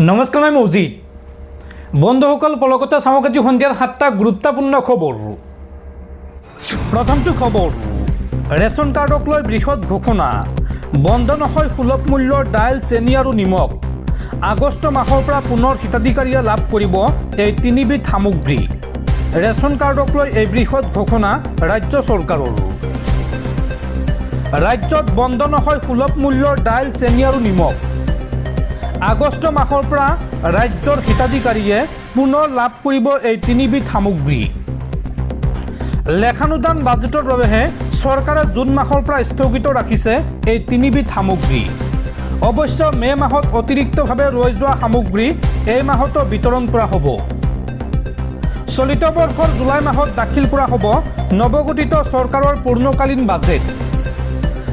নমস্কাৰ, মই মৌজিদ। বন্ধুসকল, পলকতে চাওক আজি সন্ধিয়াৰ 7টা গুৰুত্বপূৰ্ণ খবৰ। প্ৰথমটো খবৰ, ৰেচন কাৰ্ডক লৈ বৃহৎ ঘোষণা। বন্ধ নহয় সুলভ মূল্যৰ দাইল, চেনি আৰু নিমখ। আগষ্ট মাহৰ পৰা পুনৰ হিতাধিকাৰীয়ে লাভ কৰিব এই তিনিবিধ সামগ্ৰী। ৰেচন কাৰ্ডক লৈ এই বৃহৎ ঘোষণা ৰাজ্য চৰকাৰৰ। ৰাজ্যত বন্ধ নহয় সুলভ মূল্যৰ দাইল, চেনি আৰু নিমখ। আগষ্ট মাহৰ পৰা ৰাজ্যৰ হিতাধিকাৰীয়ে পুনৰ লাভ কৰিব এই তিনিবিধ সামগ্ৰী। লেখানুদান বাজেটৰ বাবেহে চৰকাৰে জুন মাহৰ পৰা স্থগিত ৰাখিছে এই তিনিবিধ সামগ্ৰী। অৱশ্য মে' মাহত অতিৰিক্তভাৱে ৰৈ যোৱা সামগ্ৰী এই মাহতো বিতৰণ কৰা হ'ব। চলিত বৰ্ষৰ জুলাই মাহত দাখিল কৰা হ'ব নৱগঠিত চৰকাৰৰ পূৰ্ণকালীন বাজেট।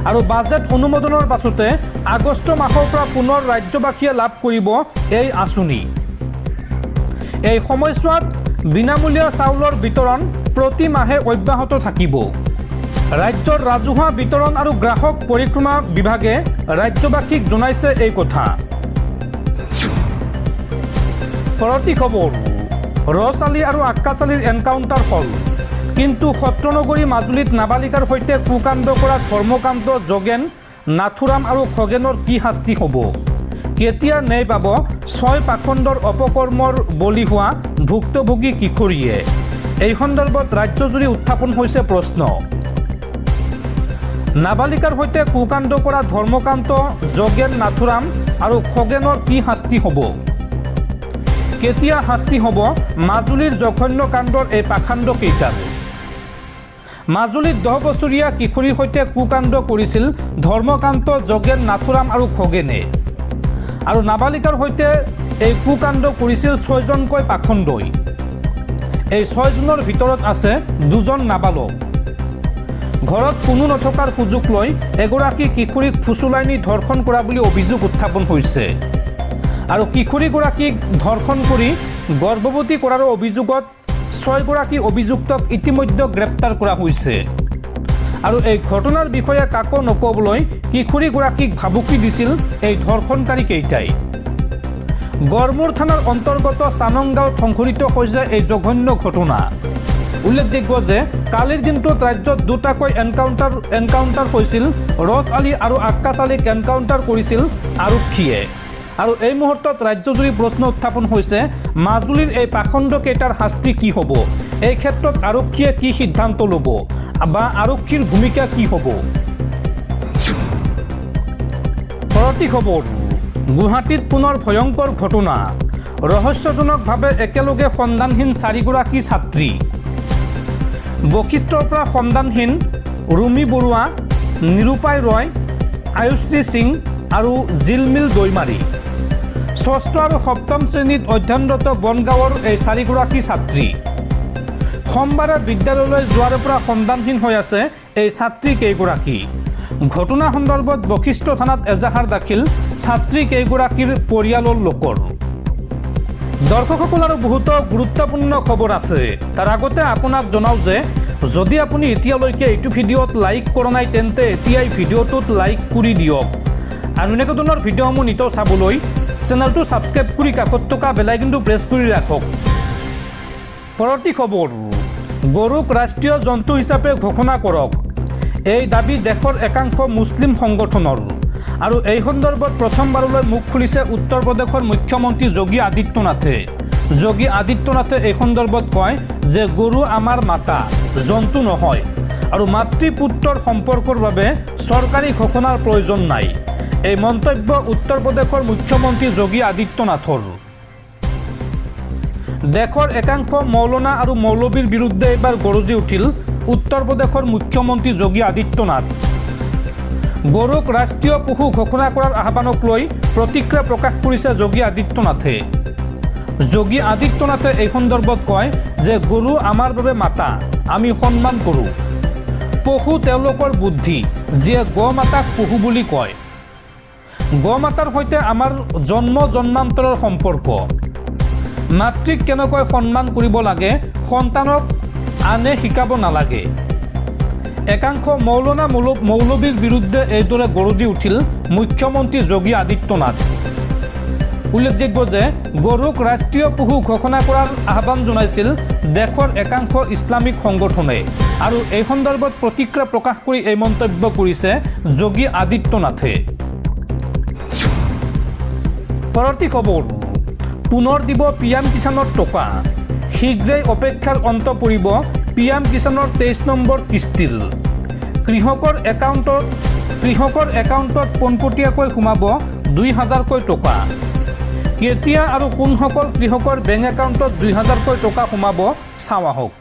আৰু বাজেট অনুমোদনৰ পাছতে আগষ্ট মাহৰ পৰা পুনৰ ৰাজ্যবাসীয়ে লাভ কৰিব এই আঁচনি। এই সময়ছোৱাত বিনামূলীয়া চাউলৰ বিতৰণ প্ৰতি মাহে অব্যাহত থাকিব। ৰাজ্যৰ ৰাজহুৱা বিতৰণ আৰু গ্ৰাহক পৰিক্ৰমা বিভাগে ৰাজ্যবাসীক জনাইছে এই কথা। পৰৱৰ্তী খবৰ, ৰছালী আৰু আক্কাচালীৰ এনকাউণ্টাৰ হ'ল, কিন্তু সত্ৰনগৰী মাজুলীত নাবালিকাৰ সৈতে কুকাণ্ড কৰা ধৰ্মকান্ত যোগেন, নাথুৰাম আৰু খগেনৰ কি শাস্তি হ'ব? কেতিয়া ন্যায় পাব 6 পাখণ্ডৰ অপকৰ্মৰ বলি হোৱা ভুক্তভোগী কিশোৰীয়ে? এই সন্দৰ্ভত ৰাজ্যজুৰি উত্থাপন হৈছে প্ৰশ্ন। নাবালিকাৰ সৈতে কুকাণ্ড কৰা ধৰ্মকান্ত, যোগেন, নাথুৰাম আৰু খগেনৰ কি শাস্তি হ'ব? কেতিয়া শাস্তি হ'ব মাজুলীৰ জঘন্য কাণ্ডৰ এই পাখণ্ড কেইটাৰ? মাজুলীত 10 বছৰীয়া কিশোৰীৰ সৈতে কুকাণ্ড কৰিছিল ধৰ্মকান্ত, যোগেন, নাথুৰাম আৰু খগেনে। আৰু নাবালিকাৰ সৈতে এই কুকাণ্ড কৰিছিল 6জনকৈ পাখণ্ডই। এই 6জনৰ ভিতৰত আছে 2জন নাবালক। ঘৰত কোনো নথকাৰ সুযোগ লৈ এগৰাকী কিশোৰীক ফুচুলাই নি ধৰ্ষণ কৰা বুলি অভিযোগ উত্থাপন হৈছে। আৰু কিশোৰীগৰাকীক ধৰ্ষণ কৰি গৰ্ভৱতী কৰাৰ অভিযোগত 6গৰাকী অভিযুক্তক ইতিমধ্যে গ্ৰেপ্তাৰ কৰা হৈছে। আৰু এই ঘটনাৰ বিষয়ে কাকো নকবলৈ কিশোৰীগৰাকীক ভাবুকি দিছিল এই ধৰ্ষণকাৰী কেইটাই। গড়মূৰ থানাৰ অন্তৰ্গত চানংগাঁৱত সংঘটিত হৈছে এই জঘন্য ঘটনা। উল্লেখযোগ্য যে কালিৰ দিনটোত ৰাজ্যত 2টাকৈ এনকাউণ্টাৰ হৈছিল। ৰছ আলী আৰু আক্কাছ আলীক এনকাউণ্টাৰ কৰিছিল আৰক্ষীয়ে। আৰু এই মুহূৰ্তত ৰাজ্যজুৰি প্ৰশ্ন উত্থাপন হৈছে, মাজুলীৰ এই পাখণ্ড কেইটাৰ শাস্তি কি হ'ব? এই ক্ষেত্ৰত আৰক্ষীয়ে কি সিদ্ধান্ত ল'ব বা আৰক্ষীৰ ভূমিকা কি হ'ব? পৰৱৰ্তী খবৰ, গুৱাহাটীত পুনৰ ভয়ংকৰ ঘটনা। ৰহস্যজনকভাৱে একেলগে সন্ধানহীন 4গৰাকী ছাত্ৰী। বশিষ্ঠৰ পৰা সন্ধানহীন ৰুমি বৰুৱা, নিৰুপায় ৰয়, আয়ুশ্ৰী সিং আৰু জিলমিল দৈমাৰী। 6ষ্ঠ আৰু 7ম শ্ৰেণীত অধ্যয়নৰত বনগাঁৱৰ এই 4গৰাকী ছাত্ৰী। সোমবাৰে বিদ্যালয়লৈ যোৱাৰ পৰা সন্ধানহীন হৈ আছে এই ছাত্ৰী কেইগৰাকী। ঘটনা সন্দৰ্ভত বশিষ্ঠ থানাত এজাহাৰ দাখিল ছাত্ৰী কেইগৰাকীৰ পৰিয়ালৰ লোকৰ। দৰ্শকসকল, আৰু বহুতো গুৰুত্বপূৰ্ণ খবৰ আছে। তাৰ আগতে আপোনাক জনাওঁ যে যদি আপুনি এতিয়ালৈকে এইটো ভিডিঅ'ত লাইক কৰা নাই তেন্তে এতিয়াই ভিডিঅ'টোত লাইক কৰি দিয়ক। আৰু এনেকুৱা ধৰণৰ ভিডিঅ'সমূহ নিতৌ চাবলৈ চেনেলটো ছাবস্ক্ৰাইব কৰি কাষত থকা বেল আইকনটো প্ৰেছ কৰি ৰাখক। পৰৱৰ্তী খবৰ, গৰুক ৰাষ্ট্ৰীয় জন্তু হিচাপে ঘোষণা কৰক। এই দাবী দেশৰ একাংশ মুছলিম সংগঠনৰ। আৰু এই সন্দৰ্ভত প্ৰথমবাৰলৈ মুখ খুলিছে উত্তৰ প্ৰদেশৰ মুখ্যমন্ত্ৰী যোগী আদিত্যনাথে। যোগী আদিত্যনাথে এই সন্দৰ্ভত কয় যে গৰু আমাৰ মাতা, জন্তু নহয়। আৰু মাতৃ পুত্ৰৰ সম্পৰ্কৰ বাবে চৰকাৰী ঘোষণাৰ প্ৰয়োজন নাই। এই মন্তব্য উত্তৰ প্ৰদেশৰ মুখ্যমন্ত্ৰী যোগী আদিত্যনাথৰ। দেশৰ একাংশ মৌলানা আৰু মৌলবীৰ বিৰুদ্ধে এইবাৰ গৰজি উঠিল উত্তৰ প্ৰদেশৰ মুখ্যমন্ত্ৰী যোগী আদিত্যনাথ। গৰুক ৰাষ্ট্ৰীয় পশু ঘোষণা কৰাৰ আহ্বানক লৈ প্ৰতিক্ৰিয়া প্ৰকাশ কৰিছে যোগী আদিত্যনাথে। যোগী আদিত্যনাথে এই সন্দৰ্ভত কয় যে গৰু আমাৰ বাবে মাতা, আমি সন্মান কৰোঁ। পশু তেওঁলোকৰ বুদ্ধি, যিয়ে গো মাতাক পশু বুলি কয়। গো মাতাৰ সৈতে আমাৰ জন্মান্তৰৰ সম্পৰ্ক। মাতৃক কেনেকৈ সন্মান কৰিব লাগে সন্তানক আনে শিকাব নালাগে। একাংশ মৌলানা মৌলবীৰ বিৰুদ্ধে এইদৰে গৰজি উঠিল মুখ্যমন্ত্ৰী যোগী আদিত্যনাথ। উল্লেখযোগ্য যে গৰুক ৰাষ্ট্ৰীয় পশু ঘোষণা কৰাৰ আহ্বান জনাইছিল দেশৰ একাংশ ইছলামিক সংগঠনে আৰু এই সন্দৰ্ভত প্ৰতিক্ৰিয়া প্ৰকাশ কৰি এই মন্তব্য কৰিছে যোগী আদিত্যনাথে। পৰৱৰ্তী খবৰ, পুনৰ দিব পিএম কিষাণৰ টকা, শীঘ্ৰেই অপেক্ষাৰ অন্ত পৰিব পিএম কিষাণৰ 23 নম্বৰ কিস্তিৰ। কৃষকৰ একাউণ্টত পোনপটীয়াকৈ সোমাব 2000কৈ টকা। কেতিয়া আৰু কোনসকল কৃষকৰ বেংক একাউণ্টত 2000কৈ টকা সোমাব চাওঁ আহক।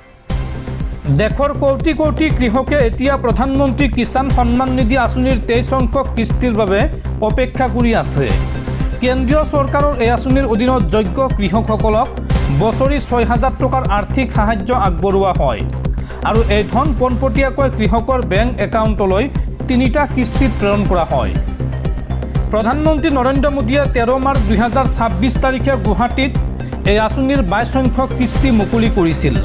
দেশৰ কোটি কোটি কৃষকে এতিয়া প্ৰধানমন্ত্ৰী কিষাণ সন্মান নিধি আঁচনিৰ 23 সংখ্যক কিস্তিৰ বাবে অপেক্ষা কৰি আছে। কেন্দ্ৰীয় চৰকাৰৰ এই আঁচনিৰ অধীনত যোগ্য কৃষকসকলক বছৰি 6000 টকাৰ আৰ্থিক সাহায্য আগবঢ়োৱা হয় আৰু এই ধন পোনপটীয়াকৈ কৃষকৰ বেংক একাউণ্টলৈ 3টা কিস্তিত প্ৰেৰণ কৰা হয়। প্ৰধানমন্ত্ৰী নৰেন্দ্ৰ মোদীয়ে 13 মাৰ্চ 2026 তাৰিখে গুৱাহাটীত এই আঁচনিৰ 22 সংখ্যক কিস্তি মুকলি কৰিছিল।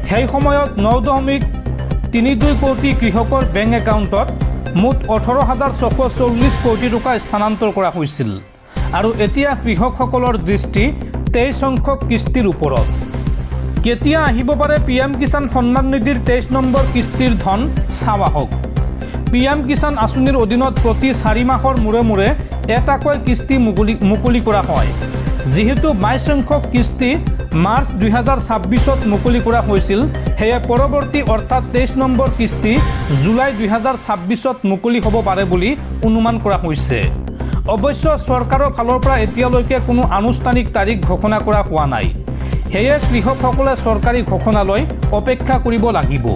সেই সময়ত 9.32 কোটি কৃষকৰ বেংক একাউণ্টত মুঠ 18,640 কোটি টকা স্থানান্তৰ কৰা হৈছিল আৰু এতিয়া কৃষকসকলৰ দৃষ্টি 23 সংখ্যক কিস্তিৰ ওপৰত। কেতিয়া আহিব পাৰে পিএম কিষাণ সন্মান নিধিৰ 23 নম্বৰ কিস্তিৰ ধন চাওঁ আহক। পিএম কিষাণ আঁচনিৰ অধীনত প্ৰতি 4 মাহৰ মূৰে মূৰে এটাকৈ কিস্তি মুকলি কৰা হয়। যিহেতু 22 সংখ্যক কিস্তি মাৰ্চ 2026ত মুকলি কৰা হৈছিল, সেয়ে পৰৱৰ্তী অৰ্থাৎ 23 নম্বৰ কিস্তি জুলাই 2026ত মুকলি হ'ব পাৰে বুলি অনুমান কৰা হৈছে। অৱশ্য চৰকাৰৰ ফালৰ পৰা এতিয়ালৈকে কোনো আনুষ্ঠানিক তাৰিখ ঘোষণা কৰা হোৱা নাই, সেয়ে কৃষকসকলে চৰকাৰী ঘোষণালৈ অপেক্ষা কৰিব লাগিব।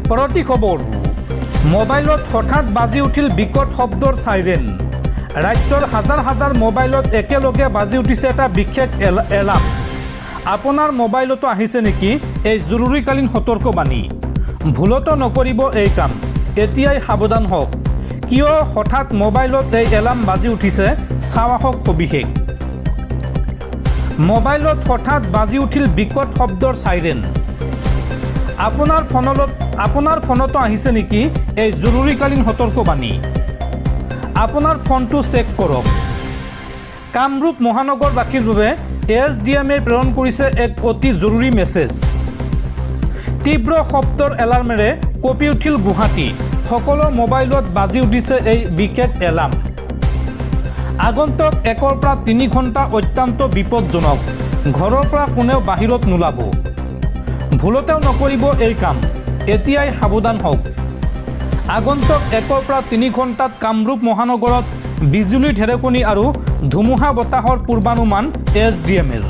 পৰৱৰ্তী খবৰ, মোবাইলত হঠাৎ বাজি উঠিল বিকট শব্দৰ চাইৰেন। ৰাজ্যৰ হাজাৰ হাজাৰ মোবাইলত একেলগে বাজি উঠিছে এটা বিশেষ এলাৰ্ম। আপোনাৰ মোবাইলতো আহিছে নেকি এই জৰুৰীকালীন সতৰ্কবাণী? ভুলতো নকৰিব এই কাম, এতিয়াই সাৱধান হওক। কিয় হঠাৎ মোবাইলত এই এলাৰ্ম বাজি উঠিছে চাওঁ আহক সবিশেষ। মোবাইলত হঠাৎ বাজি উঠিল বিকট শব্দৰ চাইৰেন। আপোনাৰ ফোনতো আহিছে নেকি এই জৰুৰীকালীন সতৰ্কবাণী? আপোনাৰ ফোনটো চেক কৰক। কামৰূপ মহানগৰবাসীৰ বাবে SDMে প্ৰেৰণ কৰিছে এক অতি জৰুৰী মেছেজ। তীব্ৰ শব্দৰ এলাৰ্মেৰে কঁপি উঠিল গুৱাহাটী। সকলো মোবাইলত বাজি উঠিছে এই বিশেষ এলাৰ্ম। আগন্তুক 1 পৰা 3 ঘণ্টা অত্যন্ত বিপদজনক। ঘৰৰ পৰা কোনেও বাহিৰত নোলাব। ভুলতেও নকৰিব এই কাম, এতিয়াই সাৱধান হওক। আগন্তুক 1 পৰা 3 ঘণ্টাত কামৰূপ মহানগৰত বিজুলী ঢেৰেকনি আৰু ধুমুহা বতাহৰ পূৰ্বানুমান SDMৰ।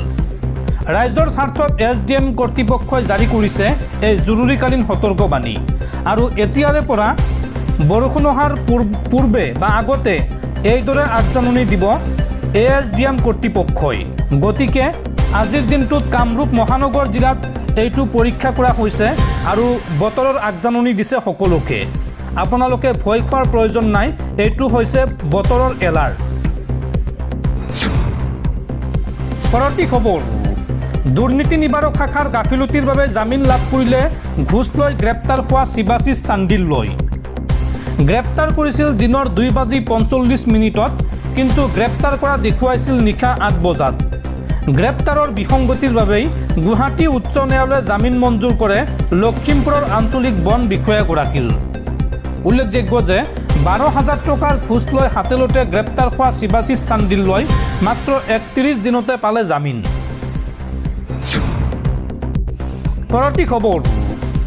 ৰাইজৰ স্বাৰ্থত SDM কৰ্তৃপক্ষই জাৰি কৰিছে এই জৰুৰীকালীন সতৰ্কবাণী আৰু এতিয়াৰে পৰা বৰষুণ অহাৰ পূৰ্বে বা আগতে এইদৰে আগজাননী দিব SDM কৰ্তৃপক্ষই। গতিকে আজিৰ দিনটোত কামৰূপ মহানগৰ জিলাত এইটো পৰীক্ষা কৰা হৈছে আৰু বতৰৰ আগজাননী দিছে সকলোকে। আপোনালোকে ভয় খোৱাৰ প্ৰয়োজন নাই, এইটো হৈছে বতৰৰ এলাৰ্ট। পৰৱৰ্তী খবৰ, দুৰ্নীতি নিবাৰক শাখাৰ গাফিলতিৰ বাবে জামিন লাভ কৰিলে ঘোষ লৈ গ্ৰেপ্তাৰ হোৱা শিৱাশিষ চান্দিললৈ। গ্ৰেপ্তাৰ কৰিছিল দিনৰ 2:45 কিন্তু গ্ৰেপ্তাৰ কৰা দেখুৱাইছিল নিশা 8 বজাত। গ্ৰেপ্তাৰৰ বিসংগতিৰ বাবেই গুৱাহাটী উচ্চ ন্যায়ালয়ে জামিন মঞ্জুৰ কৰে লখিমপুৰৰ আঞ্চলিক বন বিষয়াগৰাকীৰ। উল্লেখযোগ্য যে 12,000 টকাৰ ঘোষ লৈ হাতেলতে গ্ৰেপ্তাৰ হোৱা শিৱাশিষ চান্দিললৈ মাত্ৰ 31 দিনতে পালে জামিন। পৰৱৰ্তী খবৰ,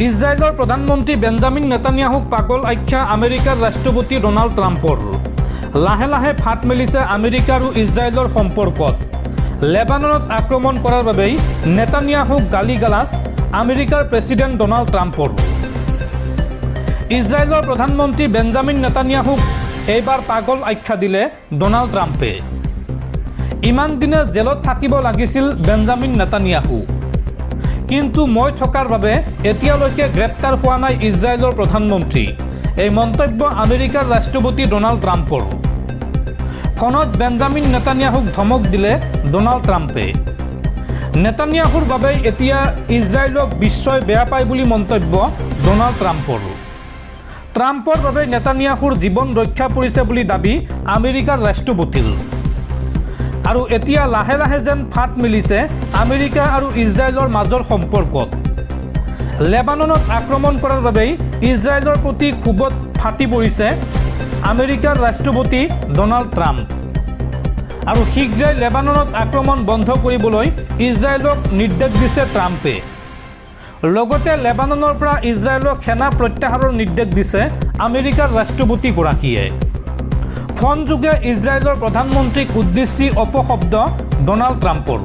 ইজৰাইলৰ প্ৰধানমন্ত্ৰী বেঞ্জামিন নেতানিয়াহুক পাগল আখ্যা আমেৰিকাৰ ৰাষ্ট্ৰপতি ডনাল্ড ট্ৰাম্পৰ। লাহে লাহে ফাট মেলিছে আমেৰিকা আৰু ইজৰাইলৰ সম্পৰ্কত। লেবাননত আক্ৰমণ কৰাৰ বাবেই নেতানিয়াহুক গালিগালাজ আমেৰিকাৰ প্ৰেছিডেণ্ট ডনাল্ড ট্ৰাম্পৰ। ইজৰাইলৰ প্ৰধানমন্ত্ৰী বেঞ্জামিন নেতানিয়াহুক এইবাৰ পাগল আখ্যা দিলে ডনাল্ড ট্ৰাম্পে। ইমান দিনে জেলত থাকিব লাগিছিল বেঞ্জামিন নেতানিয়াহু, কিন্তু মই থকাৰ বাবে এতিয়ালৈকে গ্ৰেপ্তাৰ হোৱা নাই ইজৰাইলৰ প্ৰধানমন্ত্ৰী। এই মন্তব্য আমেৰিকাৰ ৰাষ্ট্ৰপতি ডনাল্ড ট্ৰাম্পৰ। ফোনত বেঞ্জামিন নেতানিয়াহুক ধমক দিলে ডনাল্ড ট্ৰাম্পে। নেতানিয়াহুৰ বাবে এতিয়া ইজৰাইলক বিশ্বই বেয়া পায় বুলি মন্তব্য ডনাল্ড ট্ৰাম্পৰ। ট্ৰাম্পৰ বাবে নেতানিয়াহুৰ জীৱন ৰক্ষা পৰিছে বুলি দাবী আমেৰিকাৰ ৰাষ্ট্ৰপতিৰ। আৰু এতিয়া লাহে লাহে যেন ফাট মিলিছে আমেৰিকা আৰু ইজৰাইলৰ মাজৰ সম্পৰ্কত। লেবাননত আক্ৰমণ কৰাৰ বাবেই ইজৰাইলৰ প্ৰতি ক্ষোভত ফাটি পৰিছে আমেৰিকাৰ ৰাষ্ট্ৰপতি ডনাল্ড ট্ৰাম্প। আৰু শীঘ্ৰেই লেবাননত আক্ৰমণ বন্ধ কৰিবলৈ ইজৰাইলক নিৰ্দেশ দিছে ট্ৰাম্পে। লগতে লেবাননৰ পৰা ইজৰাইলক সেনা প্ৰত্যাহাৰৰ নিৰ্দেশ দিছে আমেৰিকাৰ ৰাষ্ট্ৰপতিগৰাকীয়ে। ফোনযোগে ইজৰাইলৰ প্ৰধানমন্ত্ৰীক উদ্দেশ্যি অপশব্দ ডনাল্ড ট্ৰাম্পৰ।